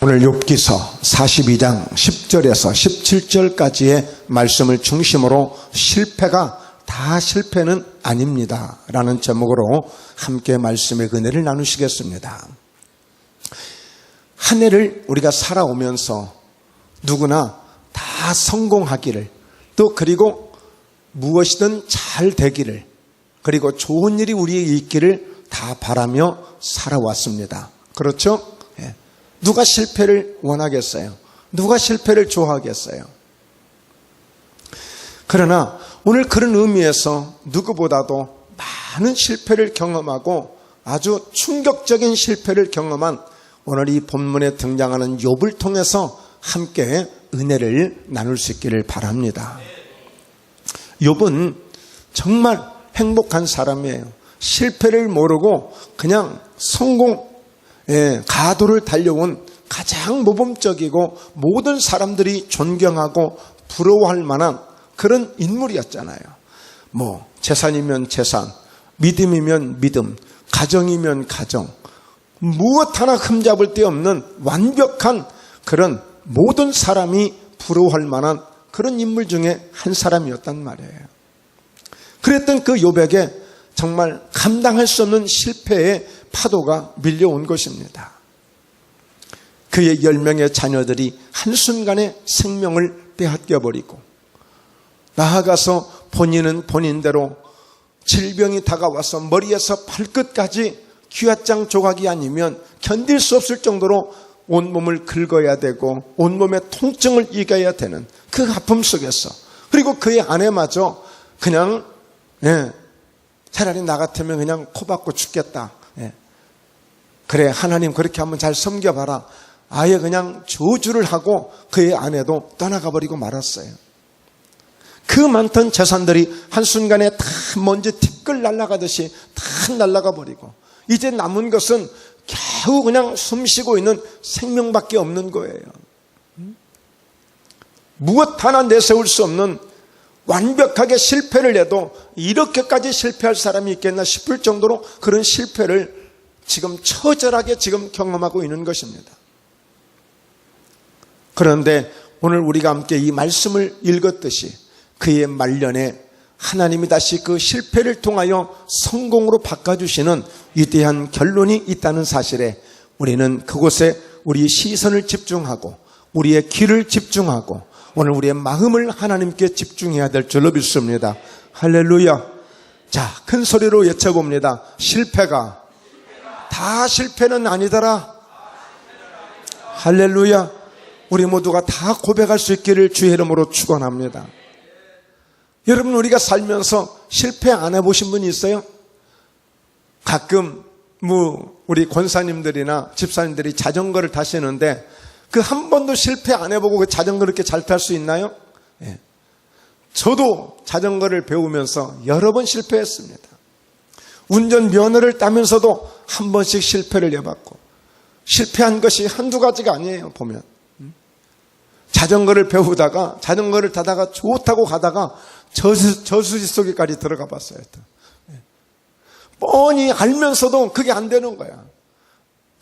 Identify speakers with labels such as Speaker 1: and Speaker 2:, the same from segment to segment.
Speaker 1: 오늘 욥기서 42장 10절에서 17절까지의 말씀을 중심으로 실패가 다 실패는 아닙니다 라는 제목으로 함께 말씀의 은혜를 나누시겠습니다. 한 해를 우리가 살아오면서 누구나 다 성공하기를, 또 그리고 무엇이든 잘 되기를, 그리고 좋은 일이 우리에게 있기를 다 바라며 살아왔습니다. 그렇죠? 누가 실패를 원하겠어요? 누가 실패를 좋아하겠어요? 그러나 오늘 그런 의미에서 누구보다도 많은 실패를 경험하고 아주 충격적인 실패를 경험한 오늘 이 본문에 등장하는 욥을 통해서 함께 은혜를 나눌 수 있기를 바랍니다. 욥은 정말 행복한 사람이에요. 실패를 모르고 그냥 성공, 가도를 달려온 가장 모범적이고 모든 사람들이 존경하고 부러워할 만한 그런 인물이었잖아요. 재산이면 재산, 믿음이면 믿음, 가정이면 가정, 무엇 하나 흠잡을 데 없는 완벽한 그런 모든 사람이 부러워할 만한 그런 인물 중에 한 사람이었단 말이에요. 그랬던 그 욥에게 정말 감당할 수 없는 실패의 파도가 밀려온 것입니다. 그의 10명의 자녀들이 한순간에 생명을 빼앗겨버리고, 나아가서 본인은 본인대로 질병이 다가와서 머리에서 발끝까지 귀화장 조각이 아니면 견딜 수 없을 정도로 온몸을 긁어야 되고 온몸의 통증을 이겨야 되는 그 아픔 속에서, 그리고 그의 아내마저 그냥 차라리 나 같으면 그냥 코 박고 죽겠다. 그래, 하나님 그렇게 한번 잘 섬겨봐라. 아예 그냥 저주를 하고 그의 아내도 떠나가 버리고 말았어요. 그 많던 재산들이 한순간에 다 먼지 티끌 날아가듯이 다 날아가 버리고, 이제 남은 것은 겨우 그냥 숨쉬고 있는 생명밖에 없는 거예요. 무엇 하나 내세울 수 없는, 완벽하게 실패를 해도 이렇게까지 실패할 사람이 있겠나 싶을 정도로 그런 실패를 지금 처절하게 지금 경험하고 있는 것입니다. 그런데 오늘 우리가 함께 이 말씀을 읽었듯이 그의 말년에 하나님이 다시 그 실패를 통하여 성공으로 바꿔주시는 위대한 결론이 있다는 사실에 우리는 그곳에 우리의 시선을 집중하고 우리의 귀를 집중하고 오늘 우리의 마음을 하나님께 집중해야 될 줄로 믿습니다. 할렐루야. 자, 큰 소리로 외쳐봅니다. 실패가 다 실패는 아니더라. 할렐루야. 우리 모두가 다 고백할 수 있기를 주의 이름으로 축원합니다. 여러분, 우리가 살면서 실패 안 해보신 분이 있어요? 가끔 우리 권사님들이나 집사님들이 자전거를 타시는데 그 한 번도 실패 안 해보고 그 자전거를 이렇게 잘 탈 수 있나요? 저도 자전거를 배우면서 여러 번 실패했습니다. 운전면허를 따면서도 한 번씩 실패를 해봤고, 실패한 것이 한두 가지가 아니에요. 보면 자전거를 배우다가 자전거를 타다가 좋다고 가다가 저수지 속에까지 들어가 봤어요. 뻔히 알면서도 그게 안 되는 거야.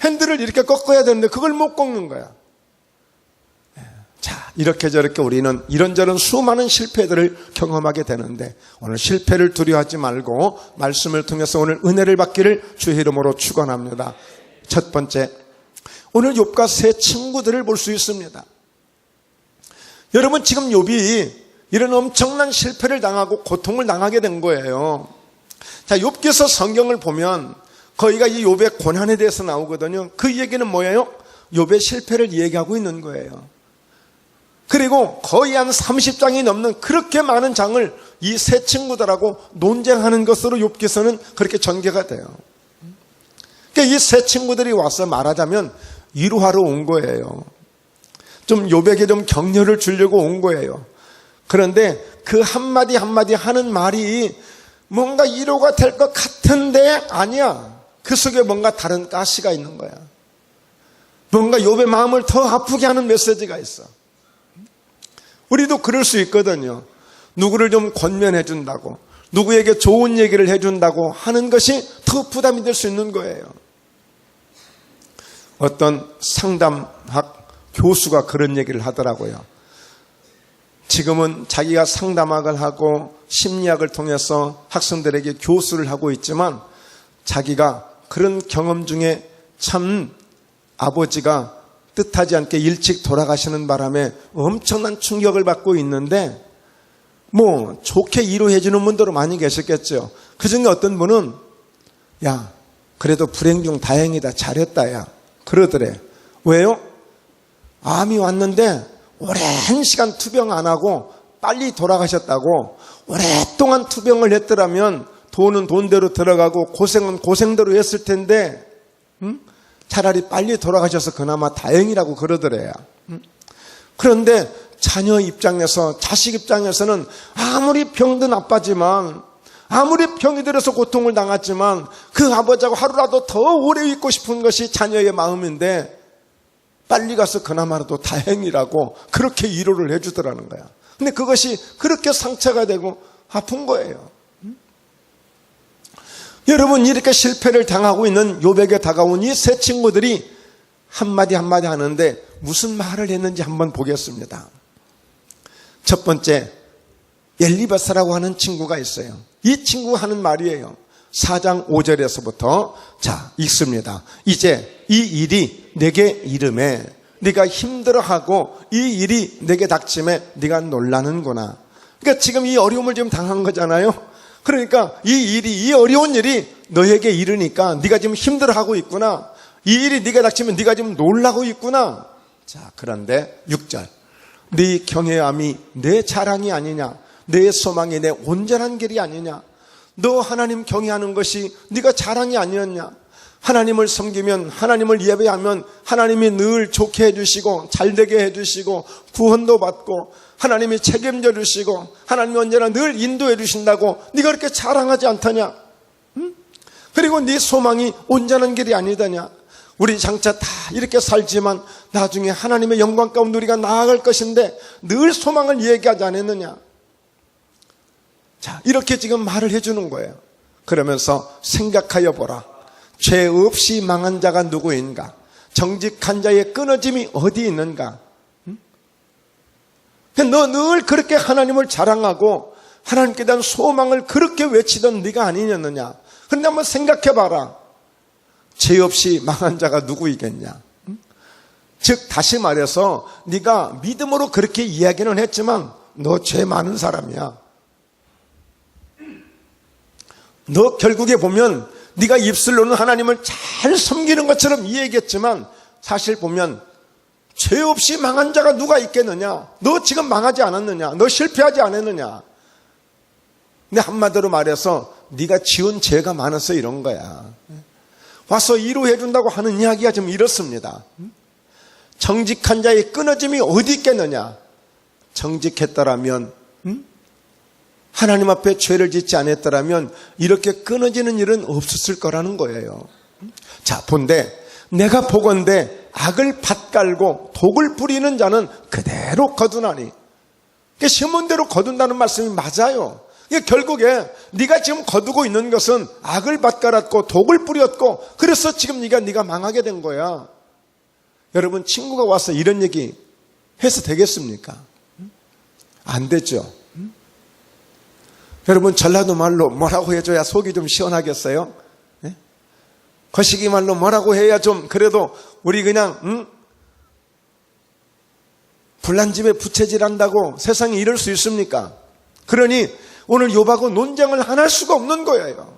Speaker 1: 핸들을 이렇게 꺾어야 되는데 그걸 못 꺾는 거야. 자, 이렇게 저렇게 우리는 이런저런 수많은 실패들을 경험하게 되는데 오늘 실패를 두려워하지 말고 말씀을 통해서 오늘 은혜를 받기를 주의 이름으로 축원합니다. 첫 번째, 오늘 욥과 세 친구들을 볼 수 있습니다. 여러분, 지금 욥이 이런 엄청난 실패를 당하고 고통을 당하게 된 거예요. 자, 욥기서 성경을 보면 거기가 이 욥의 고난에 대해서 나오거든요. 그 얘기는 뭐예요? 욥의 실패를 얘기하고 있는 거예요. 그리고 거의 한 30장이 넘는 그렇게 많은 장을 이 세 친구들하고 논쟁하는 것으로 욥기서는 그렇게 전개가 돼요. 그러니까 이 세 친구들이 와서 말하자면 위로하러 온 거예요. 좀 욥에게 좀 격려를 주려고 온 거예요. 그런데 그 한마디 한마디 하는 말이 뭔가 위로가 될 것 같은데 아니야. 그 속에 뭔가 다른 가시가 있는 거야. 뭔가 욥의 마음을 더 아프게 하는 메시지가 있어. 우리도 그럴 수 있거든요. 누구를 좀 권면해 준다고, 누구에게 좋은 얘기를 해준다고 하는 것이 더 부담이 될 수 있는 거예요. 어떤 상담학 교수가 그런 얘기를 하더라고요. 지금은 자기가 상담학을 하고 심리학을 통해서 학생들에게 교수를 하고 있지만 자기가 그런 경험 중에 참 아버지가 뜻하지 않게 일찍 돌아가시는 바람에 엄청난 충격을 받고 있는데 뭐 좋게 위로해 주는 분들도 많이 계셨겠죠. 그중에 어떤 분은 야 그래도 불행 중 다행이다 잘했다 야 그러더래. 왜요? 암이 왔는데 오랜 시간 투병 안 하고 빨리 돌아가셨다고. 오랫동안 투병을 했더라면 돈은 돈대로 들어가고 고생은 고생대로 했을 텐데 차라리 빨리 돌아가셔서 그나마 다행이라고 그러더래요. 그런데 자녀 입장에서 자식 입장에서는 아무리 병도 나빠지만 아무리 병이 들어서 고통을 당했지만 그 아버지하고 하루라도 더 오래 있고 싶은 것이 자녀의 마음인데 빨리 가서 그나마라도 다행이라고 그렇게 위로를 해주더라는 거야. 근데 그것이 그렇게 상처가 되고 아픈 거예요. 여러분 이렇게 실패를 당하고 있는 욥에게 다가온 이 세 친구들이 한마디 한마디 하는데 무슨 말을 했는지 한번 보겠습니다. 첫 번째 엘리바스라고 하는 친구가 있어요. 이 친구가 하는 말이에요. 4장 5절에서부터 자 읽습니다. 이제 이 일이 내게 이름에 네가 힘들어하고 이 일이 내게 닥침에 네가 놀라는구나. 그러니까 지금 이 어려움을 지금 당한 거잖아요. 그러니까 이 어려운 일이 너에게 이르니까 네가 지금 힘들어하고 있구나. 이 일이 네가 닥치면 네가 지금 놀라고 있구나. 자 그런데 6절 네 경외함이 내 자랑이 아니냐. 내 소망이 내 온전한 길이 아니냐. 너 하나님 경외하는 것이 네가 자랑이 아니었냐. 하나님을 섬기면 하나님을 예배하면 하나님이 늘 좋게 해주시고 잘되게 해주시고 구원도 받고 하나님이 책임져 주시고 하나님이 언제나 늘 인도해 주신다고 네가 그렇게 자랑하지 않더냐. 그리고 네 소망이 온전한 길이 아니더냐. 우리 장차 다 이렇게 살지만 나중에 하나님의 영광 가운데 우리가 나아갈 것인데 늘 소망을 얘기하지 않았느냐. 자 이렇게 지금 말을 해주는 거예요. 그러면서 생각하여 보라. 죄 없이 망한 자가 누구인가. 정직한 자의 끊어짐이 어디 있는가. 너 늘 그렇게 하나님을 자랑하고 하나님께 대한 소망을 그렇게 외치던 네가 아니었느냐. 그런데 한번 생각해봐라. 죄 없이 망한 자가 누구이겠냐. 즉 다시 말해서 네가 믿음으로 그렇게 이야기는 했지만 너 죄 많은 사람이야. 너 결국에 보면 네가 입술로는 하나님을 잘 섬기는 것처럼 이야기했지만 사실 보면 죄 없이 망한 자가 누가 있겠느냐. 너 지금 망하지 않았느냐. 너 실패하지 않았느냐. 근데 한마디로 말해서 네가 지은 죄가 많아서 이런 거야. 와서 위로해 준다고 하는 이야기가 좀 이렇습니다. 정직한 자의 끊어짐이 어디 있겠느냐. 정직했더라면 하나님 앞에 죄를 짓지 않았더라면 이렇게 끊어지는 일은 없었을 거라는 거예요. 자 본데 내가 보건대 악을 밭갈고 독을 뿌리는 자는 그대로 거두나니. 심은 대로 거둔다는 말씀이 맞아요. 결국에 네가 지금 거두고 있는 것은 악을 밭갈았고 독을 뿌렸고 그래서 지금 네가 망하게 된 거야. 여러분 친구가 와서 이런 얘기 해서 되겠습니까? 안 되죠. 여러분 전라도 말로 뭐라고 해줘야 속이 좀 시원하겠어요? 네? 거시기 말로 뭐라고 해야 좀 그래도 우리 그냥 불난 집에 부채질한다고 세상에 이럴 수 있습니까? 그러니 오늘 욥하고 논쟁을 안 할 수가 없는 거예요.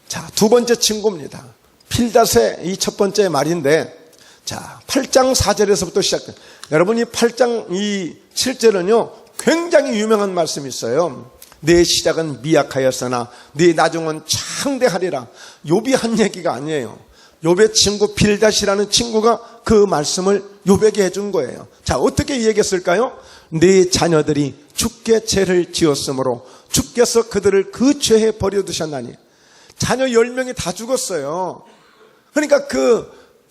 Speaker 1: 자, 두 번째 친구입니다. 필닷의 이 첫 번째 말인데 자 8장 4절에서부터 시작해요. 여러분 이 8장 이 7절은요 굉장히 유명한 말씀이 있어요. 내 시작은 미약하였으나 네 나중은 창대하리라. 욥이 한 얘기가 아니에요. 욥의 친구 빌닷이라는 친구가 그 말씀을 욥에게 해준 거예요. 자 어떻게 얘기했을까요? 네 자녀들이 주께 죄를 지었으므로 주께서 그들을 그 죄에 버려두셨나니. 자녀 10명이 다 죽었어요. 그러니까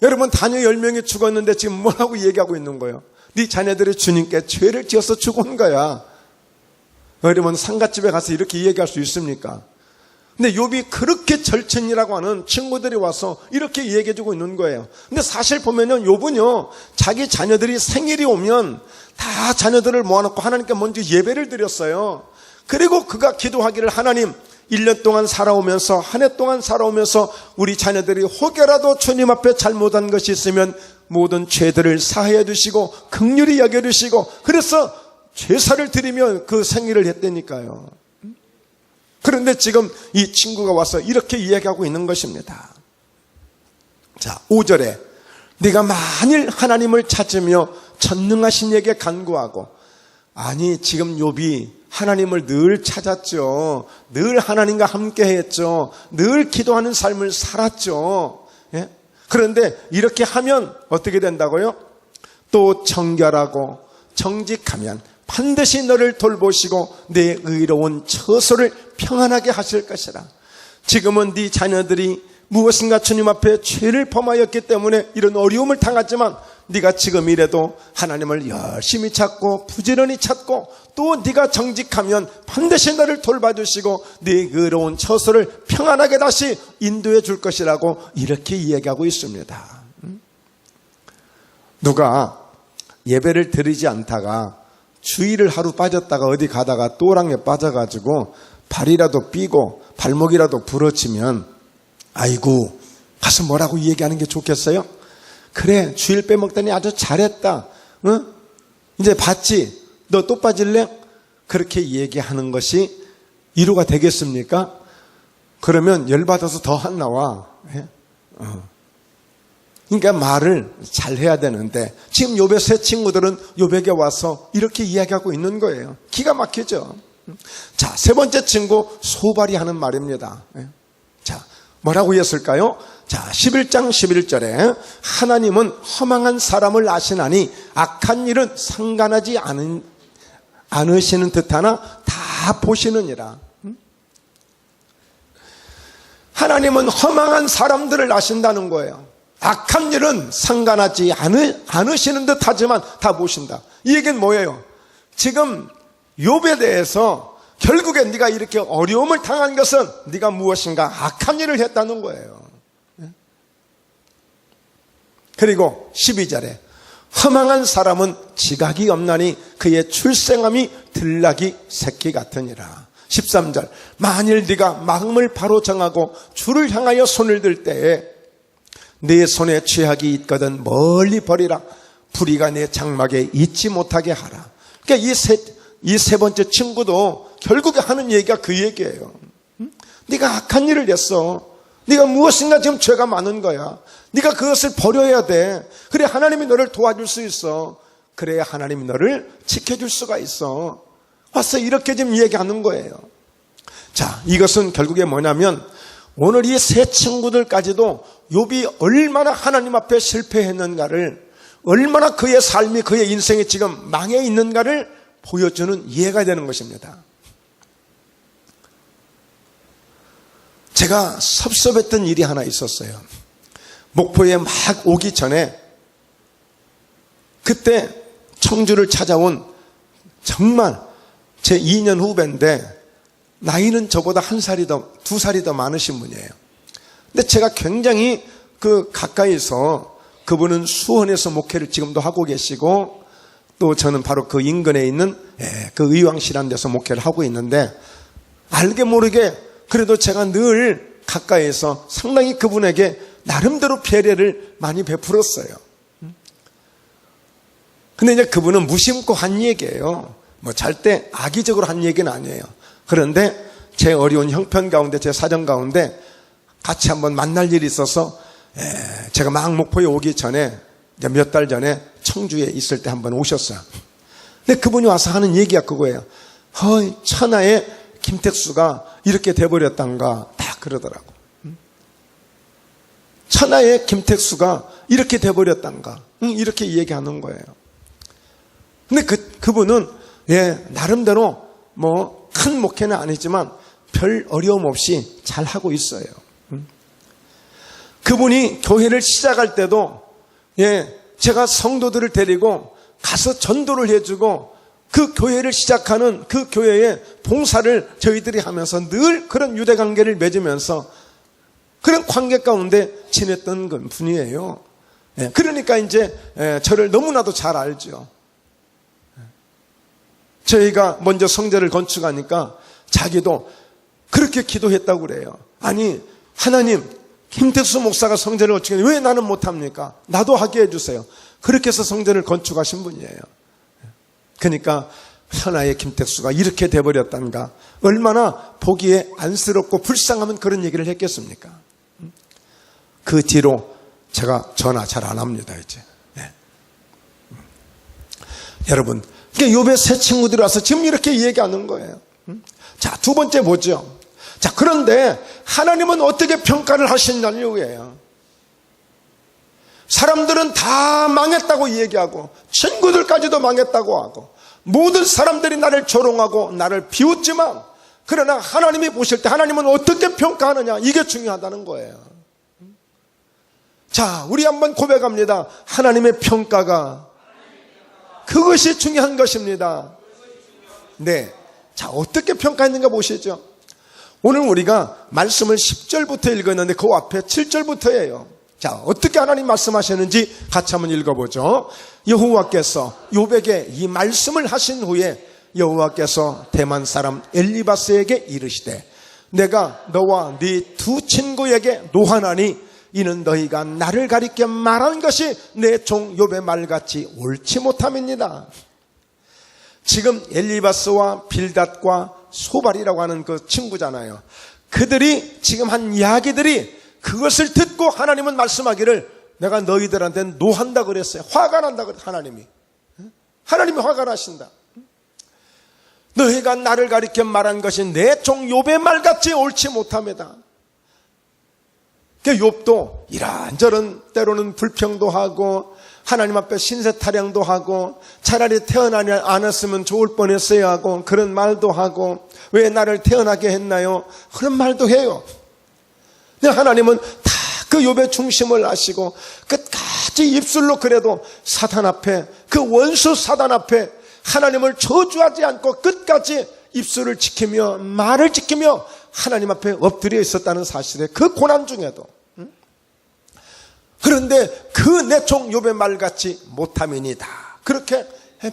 Speaker 1: 여러분 자녀 10명이 죽었는데 지금 뭐라고 얘기하고 있는 거예요? 네 자녀들이 주님께 죄를 지어서 죽은 거야. 여러분 상갓집에 가서 이렇게 얘기할 수 있습니까? 근데 욥이 그렇게 절친이라고 하는 친구들이 와서 이렇게 얘기해주고 있는 거예요. 근데 사실 보면은 욥은요, 자기 자녀들이 생일이 오면 다 자녀들을 모아놓고 하나님께 먼저 예배를 드렸어요. 그리고 그가 기도하기를, 하나님 1년 동안 살아오면서, 한 해 동안 살아오면서 우리 자녀들이 혹여라도 주님 앞에 잘못한 것이 있으면 모든 죄들을 사하여 주시고 긍휼히 여겨 주시고, 그래서 제사를 드리며 그 생일을 했다니까요. 그런데 지금 이 친구가 와서 이렇게 이야기하고 있는 것입니다. 자, 5절에 네가 만일 하나님을 찾으며 전능하신 이에게 간구하고, 아니 지금 욥이 하나님을 늘 찾았죠. 늘 하나님과 함께 했죠. 늘 기도하는 삶을 살았죠. 예? 그런데 이렇게 하면 어떻게 된다고요? 또 정결하고 정직하면 반드시 너를 돌보시고 내 의로운 처소를 평안하게 하실 것이라. 지금은 네 자녀들이 무엇인가 주님 앞에 죄를 범하였기 때문에 이런 어려움을 당하지만, 네가 지금 이래도 하나님을 열심히 찾고 부지런히 찾고 또 네가 정직하면 반드시 너를 돌봐주시고 네 의로운 처소를 평안하게 다시 인도해 줄 것이라고 이렇게 이야기하고 있습니다. 누가 예배를 드리지 않다가 주일을 하루 빠졌다가 어디 가다가 또랑에 빠져가지고 발이라도 삐고 발목이라도 부러지면 아이고 가서 뭐라고 얘기하는 게 좋겠어요? 그래, 주일 빼먹더니 아주 잘했다. 응? 이제 봤지? 너 또 빠질래? 그렇게 얘기하는 것이 위로가 되겠습니까? 그러면 열받아서 더 안 나와. 그러니까 말을 잘 해야 되는데, 지금 욥의 세 친구들은 욥에게 와서 이렇게 이야기하고 있는 거예요. 기가 막히죠. 자, 세 번째 친구 소발이 하는 말입니다. 자, 뭐라고 했을까요? 자, 11장 11절에 하나님은 허망한 사람을 아시나니 악한 일은 상관하지 않으시는 듯하나 다 보시느니라. 하나님은 허망한 사람들을 아신다는 거예요. 악한 일은 상관하지 않으시는 듯 하지만 다 보신다. 이 얘기는 뭐예요? 지금 욥에 대해서 결국에 네가 이렇게 어려움을 당한 것은 네가 무엇인가 악한 일을 했다는 거예요. 그리고 12절에 허망한 사람은 지각이 없나니 그의 출생함이 들나귀 새끼 같으니라. 13절 만일 네가 마음을 바로 정하고 주를 향하여 손을 들 때에 내 손에 죄악이 있거든 멀리 버리라. 불의가 내 장막에 있지 못하게 하라. 그러니까 이 세 번째 친구도 결국에 하는 얘기가 그 얘기예요. 네가 악한 일을 했어. 네가 무엇인가 지금 죄가 많은 거야. 네가 그것을 버려야 돼. 그래 하나님이 너를 도와줄 수 있어. 그래야 하나님이 너를 지켜줄 수가 있어. 와서 이렇게 지금 얘기하는 거예요. 자, 이것은 결국에 뭐냐면 오늘 이 세 친구들까지도 욥이 얼마나 하나님 앞에 실패했는가를, 얼마나 그의 삶이, 그의 인생이 지금 망해 있는가를 보여주는 이해가 되는 것입니다. 제가 섭섭했던 일이 하나 있었어요. 목포에 막 오기 전에 그때 청주를 찾아온 정말 제 2년 후배인데 나이는 저보다 2살이 더 많으신 분이에요. 근데 제가 굉장히 가까이서, 그분은 수원에서 목회를 지금도 하고 계시고 또 저는 바로 그 인근에 있는 그 의왕시라는 데서 목회를 하고 있는데, 알게 모르게 그래도 제가 늘 가까이서 상당히 그분에게 나름대로 배려를 많이 베풀었어요. 근데 이제 그분은 무심코 한 얘기예요. 뭐 절대 악의적으로 한 얘기는 아니에요. 그런데 제 어려운 형편 가운데, 제 사정 가운데 같이 한번 만날 일이 있어서 제가 막 목포에 오기 전에 몇 달 전에 청주에 있을 때 한번 오셨어요. 근데 그분이 와서 하는 얘기가 그거예요. 천하의 김택수가 이렇게 돼버렸단가, 다 그러더라고. 천하의 김택수가 이렇게 돼버렸단가, 이렇게 얘기하는 거예요. 근데 그분은 나름대로 뭐 큰 목회는 아니지만 별 어려움 없이 잘 하고 있어요. 그분이 교회를 시작할 때도 제가 성도들을 데리고 가서 전도를 해주고 그 교회를 시작하는 그 교회의 봉사를 저희들이 하면서 늘 그런 유대관계를 맺으면서 그런 관계 가운데 지냈던 분이에요. 그러니까 이제 저를 너무나도 잘 알죠. 저희가 먼저 성전을 건축하니까 자기도 그렇게 기도했다고 그래요. 아니, 하나님, 김택수 목사가 성전을 건축했는데 왜 나는 못합니까? 나도 하게 해주세요. 그렇게 해서 성전을 건축하신 분이에요. 그러니까 현아의 김택수가 이렇게 돼버렸단가. 얼마나 보기에 안쓰럽고 불쌍하면 그런 얘기를 했겠습니까? 그 뒤로 제가 전화 잘 안 합니다, 이제. 여러분, 욥의 새 친구들이 와서 지금 이렇게 얘기하는 거예요. 자, 두 번째 보죠. 자, 그런데 하나님은 어떻게 평가를 하시냐고요. 사람들은 다 망했다고 얘기하고 친구들까지도 망했다고 하고 모든 사람들이 나를 조롱하고 나를 비웃지만 그러나 하나님이 보실 때 하나님은 어떻게 평가하느냐, 이게 중요하다는 거예요. 자, 우리 한번 고백합니다. 하나님의 평가가 그것이 중요한 것입니다. 네. 자, 어떻게 평가했는가 보시죠. 오늘 우리가 말씀을 10절부터 읽었는데 그 앞에 7절부터예요. 자, 어떻게 하나님 말씀하셨는지 같이 한번 읽어보죠. 여호와께서 욥에게 이 말씀을 하신 후에 여호와께서 대만 사람 엘리바스에게 이르시되 내가 너와 네 두 친구에게 노하나니 이는 너희가 나를 가리켜 말한 것이 내 종 욥의 말같이 옳지 못함입니다. 지금 엘리바스와 빌닷과 소발이라고 하는 그 친구잖아요. 그들이 지금 한 이야기들이 그것을 듣고 하나님은 말씀하기를 내가 너희들한테 노한다 그랬어요. 화가 난다 그랬어요. 하나님이 화가 나신다. 너희가 나를 가리켜 말한 것이 내 종 욥의 말같이 옳지 못함이다. 욥도 이런저런 때로는 불평도 하고 하나님 앞에 신세타령도 하고 차라리 태어나지 않았으면 좋을 뻔했어야 하고 그런 말도 하고 왜 나를 태어나게 했나요? 그런 말도 해요. 근데 하나님은 다 그 욥의 중심을 아시고 끝까지 입술로 그래도 사단 앞에, 그 원수 사단 앞에 하나님을 저주하지 않고 끝까지 입술을 지키며 말을 지키며 하나님 앞에 엎드려 있었다는 사실에 그 고난 중에도. 그런데 그 내 종 욥의 말같이 못함이니다. 그렇게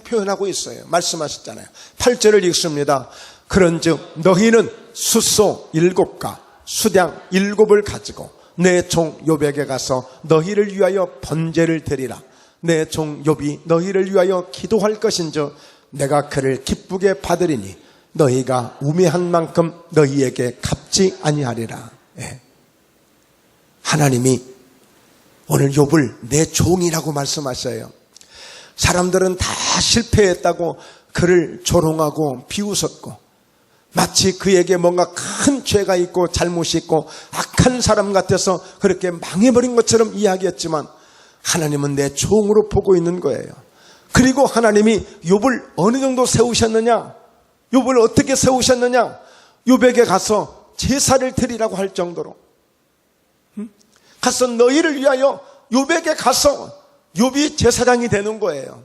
Speaker 1: 표현하고 있어요. 말씀하셨잖아요. 8절을 읽습니다. 그런즉 너희는 숫소 7과 수량 7을 가지고 내 종 욥에게 가서 너희를 위하여 번제를 드리라. 내 종 욥이 너희를 위하여 기도할 것인즉 내가 그를 기쁘게 받으리니 너희가 우매한 만큼 너희에게 갚지 아니하리라. 하나님이 오늘 욥을 내 종이라고 말씀하셔요. 사람들은 다 실패했다고 그를 조롱하고 비웃었고 마치 그에게 뭔가 큰 죄가 있고 잘못이 있고 악한 사람 같아서 그렇게 망해버린 것처럼 이야기했지만 하나님은 내 종으로 보고 있는 거예요. 그리고 하나님이 욥을 어느 정도 세우셨느냐, 욥을 어떻게 세우셨느냐, 욥에게 가서 제사를 드리라고 할 정도로 가서 너희를 위하여 욥에게 가서 욥이 제사장이 되는 거예요.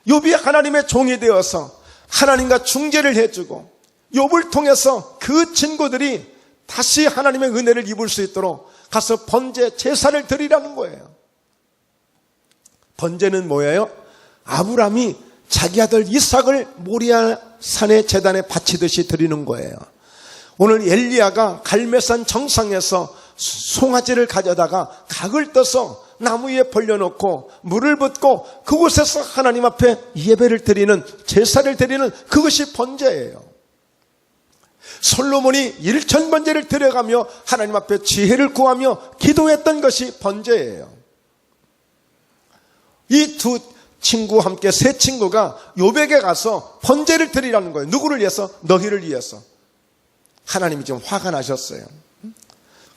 Speaker 1: 욥이 하나님의 종이 되어서 하나님과 중재를 해주고 욥을 통해서 그 친구들이 다시 하나님의 은혜를 입을 수 있도록 가서 번제 제사를 드리라는 거예요. 번제는 뭐예요? 아브라함이 자기 아들 이삭을 모리아 산의 제단에 바치듯이 드리는 거예요. 오늘 엘리야가 갈멜산 정상에서 송아지를 가져다가 각을 떠서 나무 위에 벌려놓고 물을 붓고 그곳에서 하나님 앞에 예배를 드리는, 제사를 드리는 그것이 번제예요. 솔로몬이 일천번제를 드려가며 하나님 앞에 지혜를 구하며 기도했던 것이 번제예요. 이 두 친구와 함께 세 친구가 욥에게 가서 번제를 드리라는 거예요. 누구를 위해서? 너희를 위해서. 하나님이 지금 화가 나셨어요.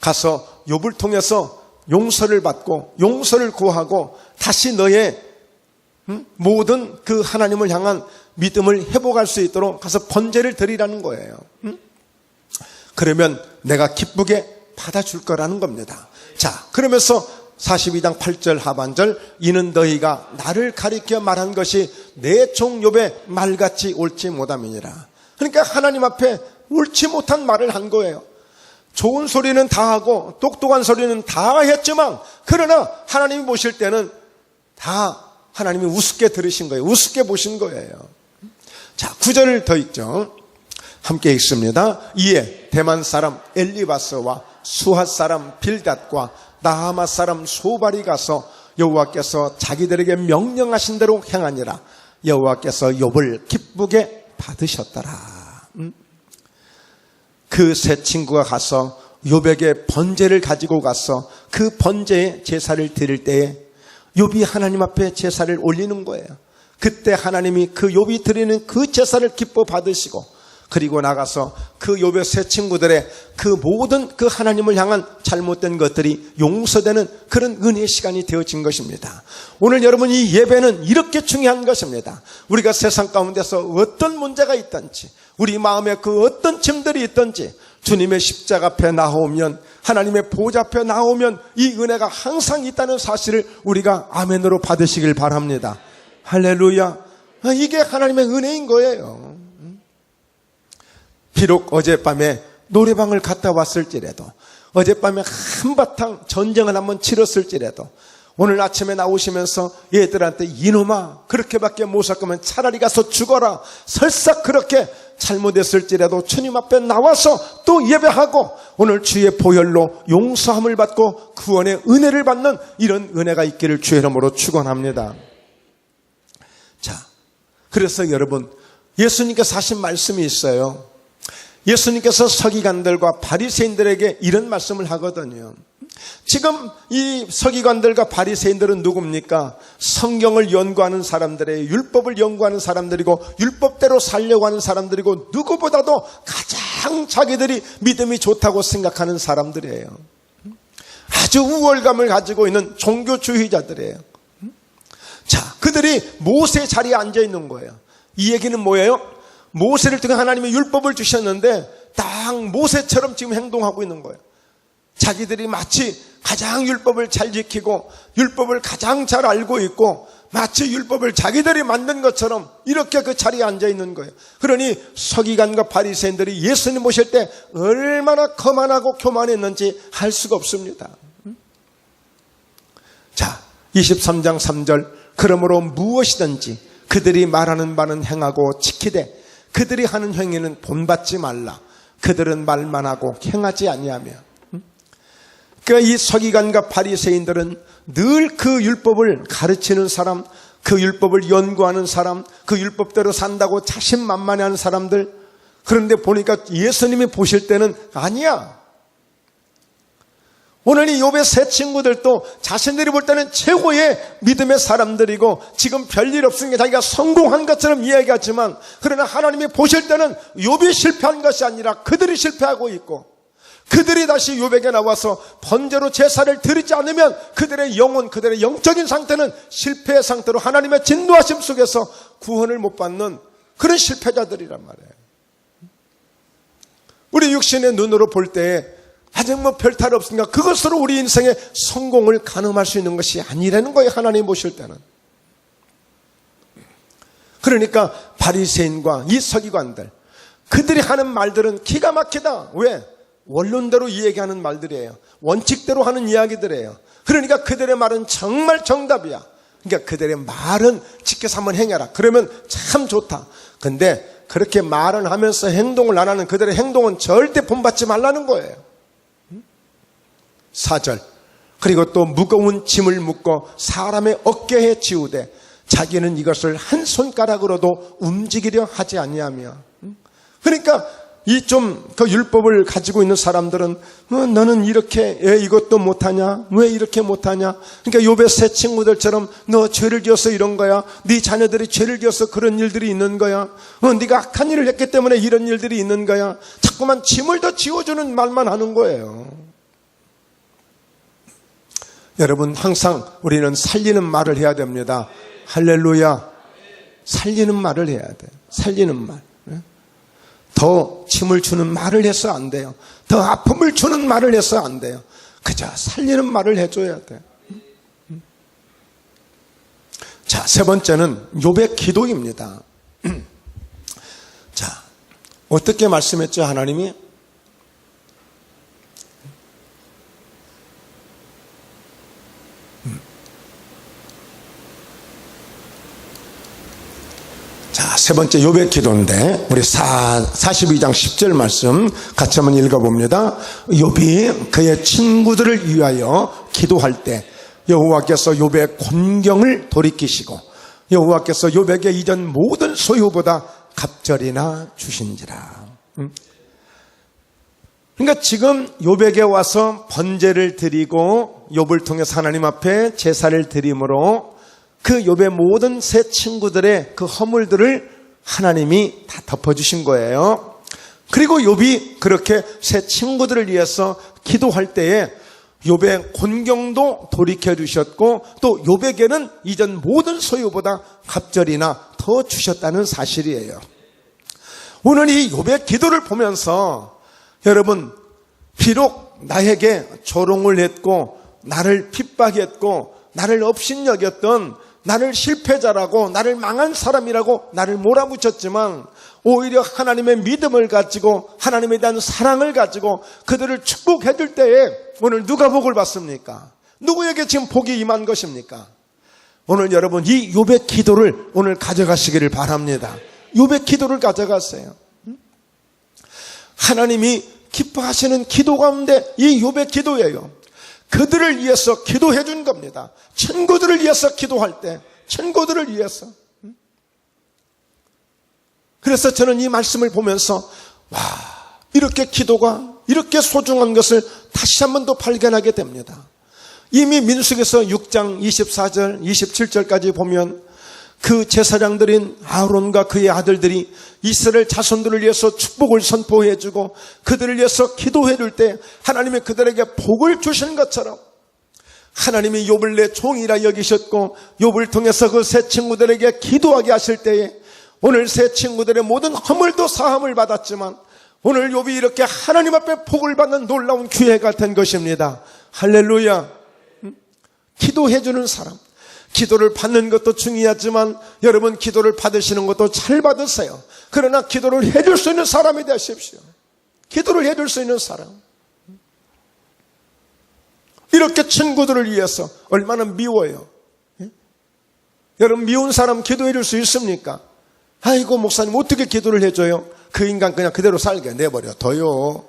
Speaker 1: 가서 욥을 통해서 용서를 받고 용서를 구하고 다시 너의 모든 그 하나님을 향한 믿음을 회복할 수 있도록 가서 번제를 드리라는 거예요. 그러면 내가 기쁘게 받아줄 거라는 겁니다. 자, 그러면서 42장 8절 하반절, 이는 너희가 나를 가리켜 말한 것이 내 종 욥의 말같이 옳지 못함이니라. 그러니까 하나님 앞에 옳지 못한 말을 한 거예요. 좋은 소리는 다 하고 똑똑한 소리는 다 했지만, 그러나 하나님이 보실 때는 다 하나님이 우습게 들으신 거예요. 우습게 보신 거예요. 자, 9절을 더 읽죠. 함께 읽습니다. 이에 대만 사람 엘리바스와 수핫 사람 빌닷과 나하마 사람 소발이 가서 여호와께서 자기들에게 명령하신 대로 행하니라. 여호와께서 욥을 기쁘게 받으셨더라. 그 세 친구가 가서 욥에게 번제를 가지고 가서 그 번제에 제사를 드릴 때에 욥이 하나님 앞에 제사를 올리는 거예요. 그때 하나님이 그 욥이 드리는 그 제사를 기뻐 받으시고, 그리고 나가서 그 욥의 세 친구들의 그 모든 그 하나님을 향한 잘못된 것들이 용서되는 그런 은혜의 시간이 되어진 것입니다. 오늘 여러분, 이 예배는 이렇게 중요한 것입니다. 우리가 세상 가운데서 어떤 문제가 있든지, 우리 마음에 그 어떤 짐들이 있든지 주님의 십자가 앞에 나오면, 하나님의 보좌 앞에 나오면 이 은혜가 항상 있다는 사실을 우리가 아멘으로 받으시길 바랍니다. 할렐루야. 이게 하나님의 은혜인 거예요. 비록 어젯밤에 노래방을 갔다 왔을지라도, 어젯밤에 한바탕 전쟁을 한번 치렀을지라도, 오늘 아침에 나오시면서 얘들한테 이놈아 그렇게밖에 못 살 거면 차라리 가서 죽어라, 설사 그렇게 잘못했을지라도 주님 앞에 나와서 또 예배하고 오늘 주의 보혈로 용서함을 받고 구원의 은혜를 받는 이런 은혜가 있기를 주의 이름으로 축원합니다. 자, 그래서 여러분, 예수님께서 하신 말씀이 있어요. 예수님께서 서기관들과 바리새인들에게 이런 말씀을 하거든요. 지금 이 서기관들과 바리새인들은 누굽니까? 성경을 연구하는 사람들이에요. 율법을 연구하는 사람들이고 율법대로 살려고 하는 사람들이고, 누구보다도 가장 자기들이 믿음이 좋다고 생각하는 사람들이에요. 아주 우월감을 가지고 있는 종교주의자들이에요. 자, 그들이 모세 자리에 앉아 있는 거예요. 이 얘기는 뭐예요? 모세를 통해 하나님의 율법을 주셨는데 딱 모세처럼 지금 행동하고 있는 거예요. 자기들이 마치 가장 율법을 잘 지키고 율법을 가장 잘 알고 있고 마치 율법을 자기들이 만든 것처럼 이렇게 그 자리에 앉아 있는 거예요. 그러니 서기관과 바리새인들이 예수님 보실 때 얼마나 거만하고 교만했는지 알 수가 없습니다. 자, 23장 3절, 그러므로 무엇이든지 그들이 말하는 바는 행하고 지키되 그들이 하는 행위는 본받지 말라. 그들은 말만 하고 행하지 아니하며. 그러니까 이 서기관과 바리새인들은 늘 그 율법을 가르치는 사람, 그 율법을 연구하는 사람, 그 율법대로 산다고 자신만만해하는 사람들. 그런데 보니까 예수님이 보실 때는 아니야. 오늘 이 욥의 세 친구들도 자신들이 볼 때는 최고의 믿음의 사람들이고 지금 별일 없으니까 자기가 성공한 것처럼 이야기하지만, 그러나 하나님이 보실 때는 욥이 실패한 것이 아니라 그들이 실패하고 있고, 그들이 다시 욥에게 나와서 번제로 제사를 드리지 않으면 그들의 영혼, 그들의 영적인 상태는 실패의 상태로 하나님의 진노하심 속에서 구원을 못 받는 그런 실패자들이란 말이에요. 우리 육신의 눈으로 볼 때에 아직 별 탈 없으니까 그것으로 우리 인생의 성공을 가늠할 수 있는 것이 아니라는 거예요, 하나님 보실 때는. 그러니까 바리새인과 이 서기관들, 그들이 하는 말들은 기가 막히다. 왜? 원론대로 이야기하는 말들이에요. 원칙대로 하는 이야기들이에요. 그러니까 그들의 말은 정말 정답이야. 그러니까 그들의 말은 지켜서 한번 행해라. 그러면 참 좋다. 근데 그렇게 말은 하면서 행동을 안 하는 그들의 행동은 절대 본받지 말라는 거예요. 4절, 그리고 또 무거운 짐을 묶어 사람의 어깨에 지우되 자기는 이것을 한 손가락으로도 움직이려 하지 아니하며. 그러니까 이 좀 그 율법을 가지고 있는 사람들은 너는 이렇게 왜 이것도 못하냐? 왜 이렇게 못하냐? 그러니까 욥의 세 친구들처럼 너 죄를 지어서 이런 거야. 네 자녀들이 죄를 지어서 그런 일들이 있는 거야. 네가 악한 일을 했기 때문에 이런 일들이 있는 거야. 자꾸만 짐을 더 지워주는 말만 하는 거예요. 여러분, 항상 우리는 살리는 말을 해야 됩니다. 할렐루야. 살리는 말을 해야 돼요. 살리는 말. 더 짐을 주는 말을 해서 안 돼요. 더 아픔을 주는 말을 해서 안 돼요. 그저 살리는 말을 해줘야 돼요. 세 번째는 욥의 기도입니다. 자, 어떻게 말씀했죠, 하나님이? 자, 세 번째 욥의 기도인데 우리 42장 10절 말씀 같이 한번 읽어봅니다. 욥이 그의 친구들을 위하여 기도할 때 여호와께서 욥의 곤경을 돌이키시고 여호와께서 욥에게 이전 모든 소유보다 갑절이나 주신지라. 그러니까 지금 욥에게 와서 번제를 드리고 욥을 통해서 하나님 앞에 제사를 드림으로 그 욥의 모든 세 친구들의 그 허물들을 하나님이 다 덮어주신 거예요. 그리고 욥이 그렇게 세 친구들을 위해서 기도할 때에 욥의 곤경도 돌이켜 주셨고 또 욥에게는 이전 모든 소유보다 갑절이나 더 주셨다는 사실이에요. 오늘 이 욥의 기도를 보면서 여러분, 비록 나에게 조롱을 했고 나를 핍박했고 나를 업신여겼던, 나를 실패자라고, 나를 망한 사람이라고 나를 몰아붙였지만 오히려 하나님의 믿음을 가지고 하나님에 대한 사랑을 가지고 그들을 축복해 줄 때에 오늘 누가 복을 받습니까? 누구에게 지금 복이 임한 것입니까? 오늘 여러분 이 욥의 기도를 오늘 가져가시기를 바랍니다. 욥의 기도를 가져가세요. 하나님이 기뻐하시는 기도 가운데 이 욥의 기도예요. 그들을 위해서 기도해 준 겁니다. 친구들을 위해서 기도할 때, 친구들을 위해서. 그래서 저는 이 말씀을 보면서 와, 이렇게 기도가 이렇게 소중한 것을 다시 한 번 더 발견하게 됩니다. 이미 민수기서 6장 24절 27절까지 보면 그 제사장들인 아론과 그의 아들들이 이스라엘 자손들을 위해서 축복을 선포해 주고 그들을 위해서 기도해 줄 때 하나님이 그들에게 복을 주신 것처럼 하나님이 욥을 내 종이라 여기셨고 욥을 통해서 그 세 친구들에게 기도하게 하실 때에 오늘 세 친구들의 모든 허물도 사함을 받았지만 오늘 욥이 이렇게 하나님 앞에 복을 받는 놀라운 기회가 된 것입니다. 할렐루야. 기도해 주는 사람, 기도를 받는 것도 중요하지만 여러분 기도를 받으시는 것도 잘 받으세요. 그러나 기도를 해줄 수 있는 사람이 되십시오. 기도를 해줄 수 있는 사람. 이렇게 친구들을 위해서 얼마나 미워요. 여러분 미운 사람 기도해 줄 수 있습니까? 아이고 목사님 어떻게 기도를 해줘요? 그 인간 그냥 그대로 살게 내버려 둬요.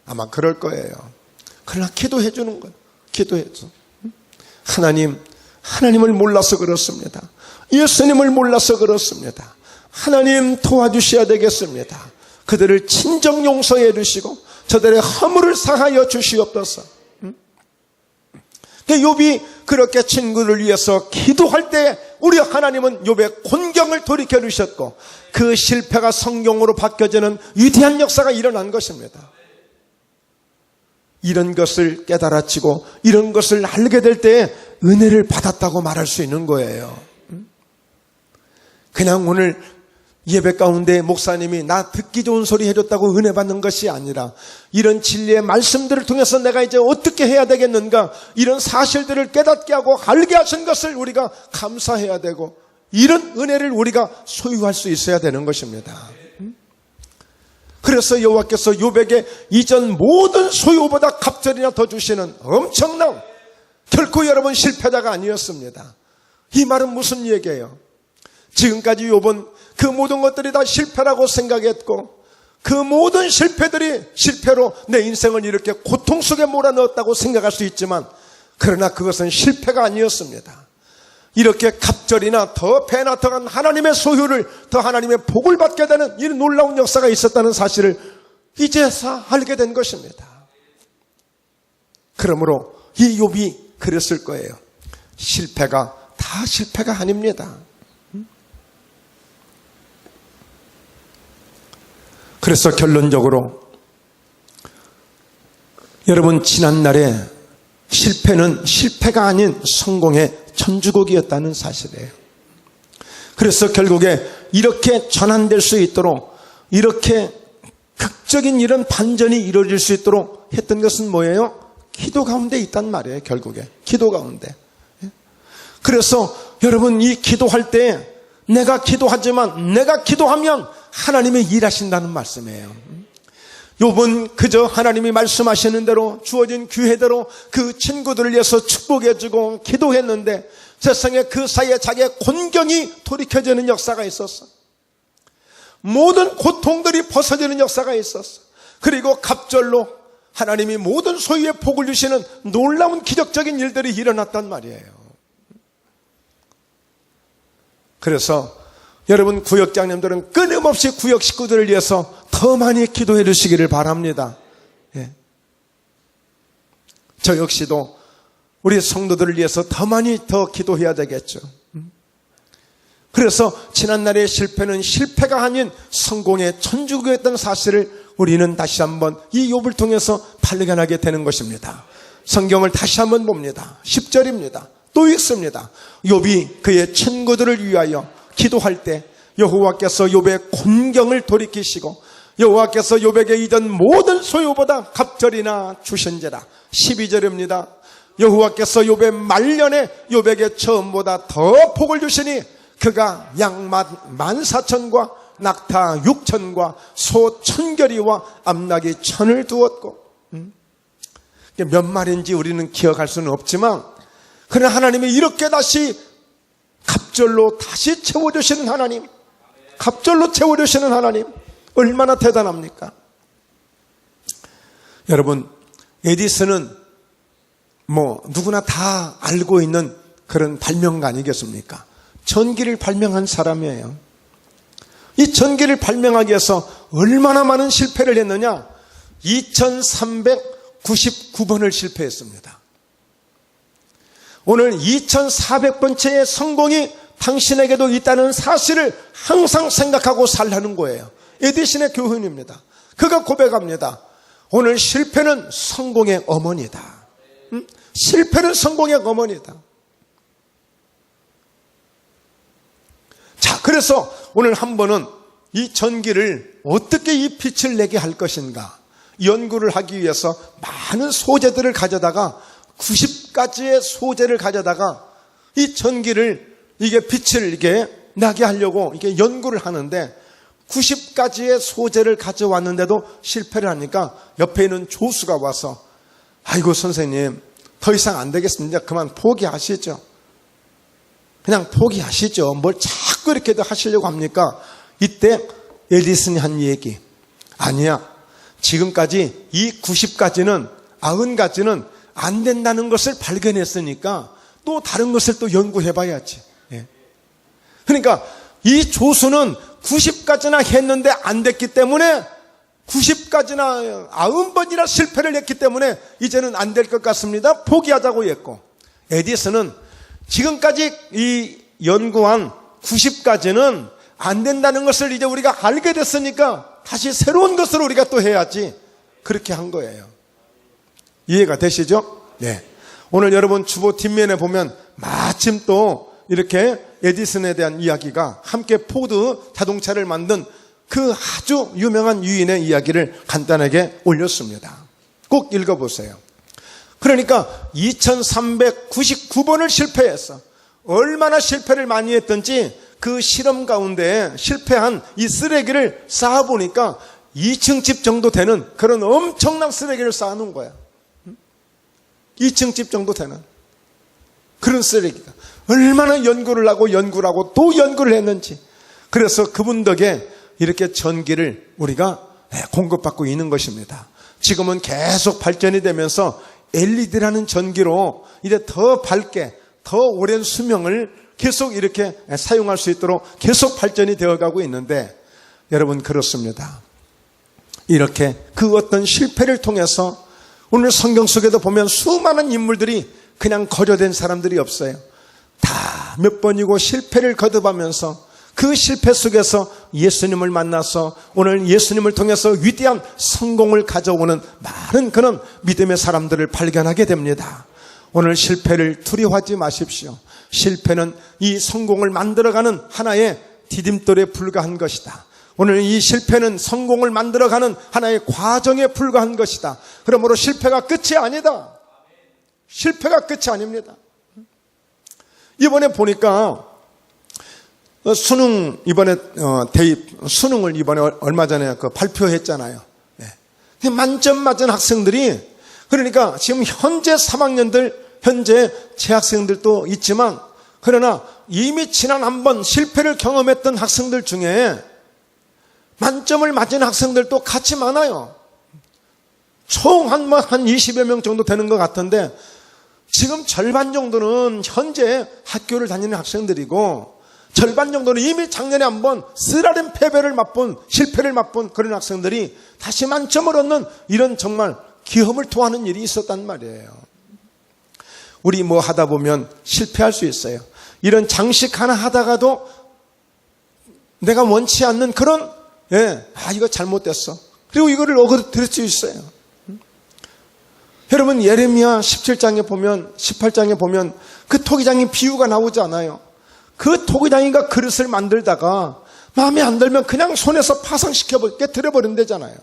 Speaker 1: 아마 그럴 거예요. 그러나 기도해 주는 것, 기도해줘. 하나님을 몰라서 그렇습니다. 예수님을 몰라서 그렇습니다. 하나님 도와주셔야 되겠습니다. 그들을 친정 용서해 주시고 저들의 허물을 사하여 주시옵소서. 욥이 그렇게 친구를 위해서 기도할 때 우리 하나님은 욥의 곤경을 돌이켜 주셨고 그 실패가 성공으로 바뀌어지는 위대한 역사가 일어난 것입니다. 이런 것을 깨달아지고 이런 것을 알게 될 때에 은혜를 받았다고 말할 수 있는 거예요. 그냥 오늘 예배 가운데 목사님이 나 듣기 좋은 소리 해줬다고 은혜 받는 것이 아니라 이런 진리의 말씀들을 통해서 내가 이제 어떻게 해야 되겠는가, 이런 사실들을 깨닫게 하고 알게 하신 것을 우리가 감사해야 되고 이런 은혜를 우리가 소유할 수 있어야 되는 것입니다. 그래서 여호와께서 욥에게 이전 모든 소유보다 갑절이나 더 주시는 엄청난, 결코 여러분 실패자가 아니었습니다. 이 말은 무슨 얘기예요? 지금까지 욥은 그 모든 것들이 다 실패라고 생각했고 그 모든 실패들이 실패로 내 인생을 이렇게 고통 속에 몰아넣었다고 생각할 수 있지만 그러나 그것은 실패가 아니었습니다. 이렇게 갑절이나 더 배나 더한 하나님의 소유를, 더 하나님의 복을 받게 되는 이 놀라운 역사가 있었다는 사실을 이제서 알게 된 것입니다. 그러므로 이 욥이 그랬을 거예요. 실패가 다 실패가 아닙니다. 그래서 결론적으로 여러분 지난날에 실패는 실패가 아닌 성공의 천주곡이었다는 사실이에요. 그래서 결국에 이렇게 전환될 수 있도록, 이렇게 극적인 이런 반전이 이루어질 수 있도록 했던 것은 뭐예요? 기도 가운데 있단 말이에요. 결국에 기도 가운데. 그래서 여러분, 이 기도할 때 내가 기도하지만 내가 기도하면 하나님이 일하신다는 말씀이에요. 욥은 그저 하나님이 말씀하시는 대로 주어진 기회대로 그 친구들을 위해서 축복해주고 기도했는데 세상에 그 사이에 자기의 곤경이 돌이켜지는 역사가 있었어. 모든 고통들이 벗어지는 역사가 있었어. 그리고 갑절로 하나님이 모든 소유의 복을 주시는 놀라운 기적적인 일들이 일어났단 말이에요. 그래서 여러분, 구역장님들은 끊임없이 구역 식구들을 위해서 더 많이 기도해 주시기를 바랍니다. 예. 저 역시도 우리 성도들을 위해서 더 많이 더 기도해야 되겠죠. 그래서 지난날의 실패는 실패가 아닌 성공의 천주교였던 사실을 우리는 다시 한번 이 욥을 통해서 발견하게 되는 것입니다. 성경을 다시 한번 봅니다. 10절입니다. 또 읽습니다. 욥이 그의 친구들을 위하여 기도할 때 여호와께서 욥의 곤경을 돌이키시고 여호와께서 욥에게 이던 모든 소유보다 갑절이나 주신지라. 12절입니다. 여호와께서 욥의 말년에 욥에게 처음보다 더 복을 주시니 그가 양 14,000과 낙타 6,000과 소 1,000결이와 암낙이 1,000을 두었고, 몇 마리인지 우리는 기억할 수는 없지만 그러나 하나님이 이렇게 다시 갑절로 다시 채워주시는 하나님, 갑절로 채워주시는 하나님, 얼마나 대단합니까? 여러분, 에디슨은 누구나 다 알고 있는 그런 발명가 아니겠습니까? 전기를 발명한 사람이에요. 이 전기를 발명하기 위해서 얼마나 많은 실패를 했느냐? 2399번을 실패했습니다. 오늘 2400번째의 성공이 당신에게도 있다는 사실을 항상 생각하고 살라는 거예요. 에디슨의 교훈입니다. 그가 고백합니다. 오늘 실패는 성공의 어머니다. 실패는 성공의 어머니다. 자, 그래서 오늘 한 번은 이 전기를 어떻게 이 빛을 내게 할 것인가 연구를 하기 위해서 많은 소재들을 가져다가 90가지의 소재를 가져다가 이 전기를 이게 빛을 이게 나게 하려고 이게 연구를 하는데 90가지의 소재를 가져왔는데도 실패를 하니까 옆에 있는 조수가 와서 아이고 선생님 더 이상 안 되겠습니다. 그만 포기하시죠. 그냥 포기하시죠. 뭘 자꾸 이렇게 하시려고 합니까? 이때 에디슨이 한 얘기, 아니야, 지금까지 이 90가지는 90가지는 안 된다는 것을 발견했으니까 또 다른 것을 또 연구해봐야지. 예. 그러니까 이 조수는 90가지나 했는데 안 됐기 때문에 90가지나 90번이나 실패를 했기 때문에 이제는 안 될 것 같습니다. 포기하자고 했고, 에디슨은 지금까지 이 연구한 90가지는 안 된다는 것을 이제 우리가 알게 됐으니까 다시 새로운 것을 우리가 또 해야지. 그렇게 한 거예요. 이해가 되시죠? 네. 오늘 여러분 주보 뒷면에 보면 마침 또 이렇게 에디슨에 대한 이야기가 함께 포드 자동차를 만든 그 아주 유명한 유인의 이야기를 간단하게 올렸습니다. 꼭 읽어보세요. 그러니까 2399번을 실패했어. 얼마나 실패를 많이 했던지 그 실험 가운데 실패한 이 쓰레기를 쌓아보니까 2층 집 정도 되는 그런 엄청난 쓰레기를 쌓아놓은 거야. 2층 집 정도 되는 그런 쓰레기가 얼마나 연구를 하고 또 연구를 했는지. 그래서 그분 덕에 이렇게 전기를 우리가 공급받고 있는 것입니다. 지금은 계속 발전이 되면서 LED라는 전기로 이제 더 밝게 더 오랜 수명을 계속 이렇게 사용할 수 있도록 계속 발전이 되어가고 있는데, 여러분 그렇습니다. 이렇게 그 어떤 실패를 통해서 오늘 성경 속에도 보면 수많은 인물들이 그냥 거저된 사람들이 없어요. 다 몇 번이고 실패를 거듭하면서 그 실패 속에서 예수님을 만나서 오늘 예수님을 통해서 위대한 성공을 가져오는 많은 그런 믿음의 사람들을 발견하게 됩니다. 오늘 실패를 두려워하지 마십시오. 실패는 이 성공을 만들어가는 하나의 디딤돌에 불과한 것이다. 오늘 이 실패는 성공을 만들어가는 하나의 과정에 불과한 것이다. 그러므로 실패가 끝이 아니다. 실패가 끝이 아닙니다. 이번에 보니까 수능 이번에 대입 수능을 이번에 얼마 전에 발표했잖아요. 예. 만점 맞은 학생들이, 그러니까 지금 현재 3학년들, 현재 재학생들도 있지만, 그러나 이미 지난 한 번 실패를 경험했던 학생들 중에 만점을 맞은 학생들도 같이 많아요. 총 한 20여 명 정도 되는 것 같은데, 지금 절반 정도는 현재 학교를 다니는 학생들이고, 절반 정도는 이미 작년에 한번 쓰라린 패배를 맛본, 실패를 맛본 그런 학생들이 다시 만점을 얻는 이런 정말 기험을 토하는 일이 있었단 말이에요. 우리 뭐 하다 보면 실패할 수 있어요. 이런 장식 하나 하다가도 내가 원치 않는 그런, 이거 잘못됐어. 그리고 이거를 어그러뜨릴 수 있어요. 여러분, 예레미야 17장에 보면, 18장에 보면 그 토기장의 비유가 나오지 않아요? 그 토기장이가 그릇을 만들다가 마음에 안 들면 그냥 손에서 파상시켜 깨트려버린다잖아요.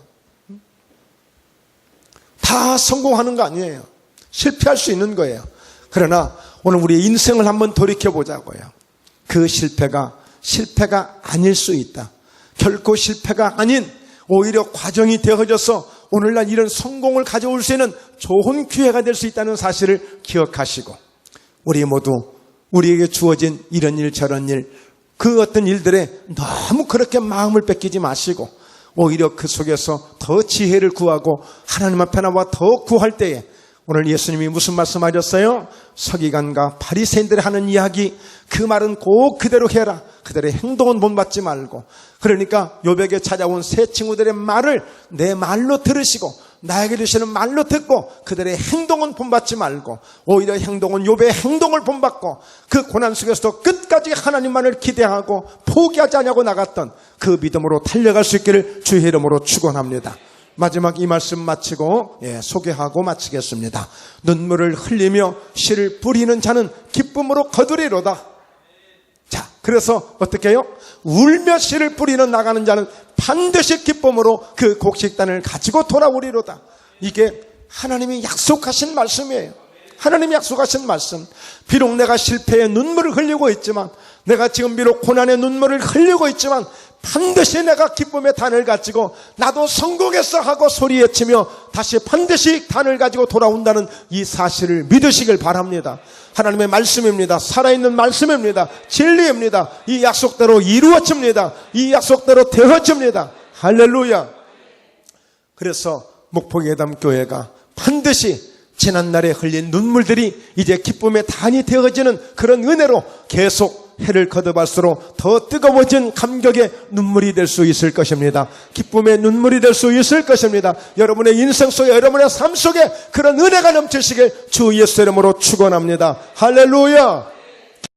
Speaker 1: 다 성공하는 거 아니에요. 실패할 수 있는 거예요. 그러나 오늘 우리의 인생을 한번 돌이켜보자고요. 그 실패가 아닐 수 있다. 결코 실패가 아닌 오히려 과정이 되어져서 오늘날 이런 성공을 가져올 수 있는 좋은 기회가 될 수 있다는 사실을 기억하시고, 우리 모두 우리에게 주어진 이런 일 저런 일, 그 어떤 일들에 너무 그렇게 마음을 뺏기지 마시고 오히려 그 속에서 더 지혜를 구하고 하나님 앞에 나와 더 구할 때에, 오늘 예수님이 무슨 말씀하셨어요? 서기관과 바리새인들이 하는 이야기, 그 말은 꼭 그대로 해라. 그들의 행동은 본받지 말고, 그러니까 욥에게 찾아온 세 친구들의 말을 내 말로 들으시고 나에게 주시는 말로 듣고 그들의 행동은 본받지 말고 오히려 행동은 욥의 행동을 본받고 그 고난 속에서도 끝까지 하나님만을 기대하고 포기하지 않냐고 나갔던 그 믿음으로 달려갈 수 있기를 주의 이름으로 축원합니다. 마지막 이 말씀 마치고 소개하고 마치겠습니다. 눈물을 흘리며 씨를 뿌리는 자는 기쁨으로 거두리로다. 자, 그래서 어떻게 해요? 울며 씨를 뿌리는 나가는 자는 반드시 기쁨으로 그 곡식단을 가지고 돌아오리로다. 이게 하나님이 약속하신 말씀이에요. 하나님이 약속하신 말씀. 비록 내가 실패에 눈물을 흘리고 있지만, 내가 지금 비록 고난의 눈물을 흘리고 있지만 반드시 내가 기쁨의 단을 가지고 나도 성공했어 하고 소리치며 다시 반드시 단을 가지고 돌아온다는 이 사실을 믿으시길 바랍니다. 하나님의 말씀입니다. 살아있는 말씀입니다. 진리입니다. 이 약속대로 이루어집니다. 이 약속대로 되어집니다. 할렐루야. 그래서 목포예담교회가 반드시 지난날에 흘린 눈물들이 이제 기쁨의 단이 되어지는 그런 은혜로 계속 해를 거듭할수록 더 뜨거워진 감격의 눈물이 될 수 있을 것입니다. 기쁨의 눈물이 될 수 있을 것입니다. 여러분의 인생 속에, 여러분의 삶 속에 그런 은혜가 넘치시길 주 예수 이름으로 축원합니다. 할렐루야.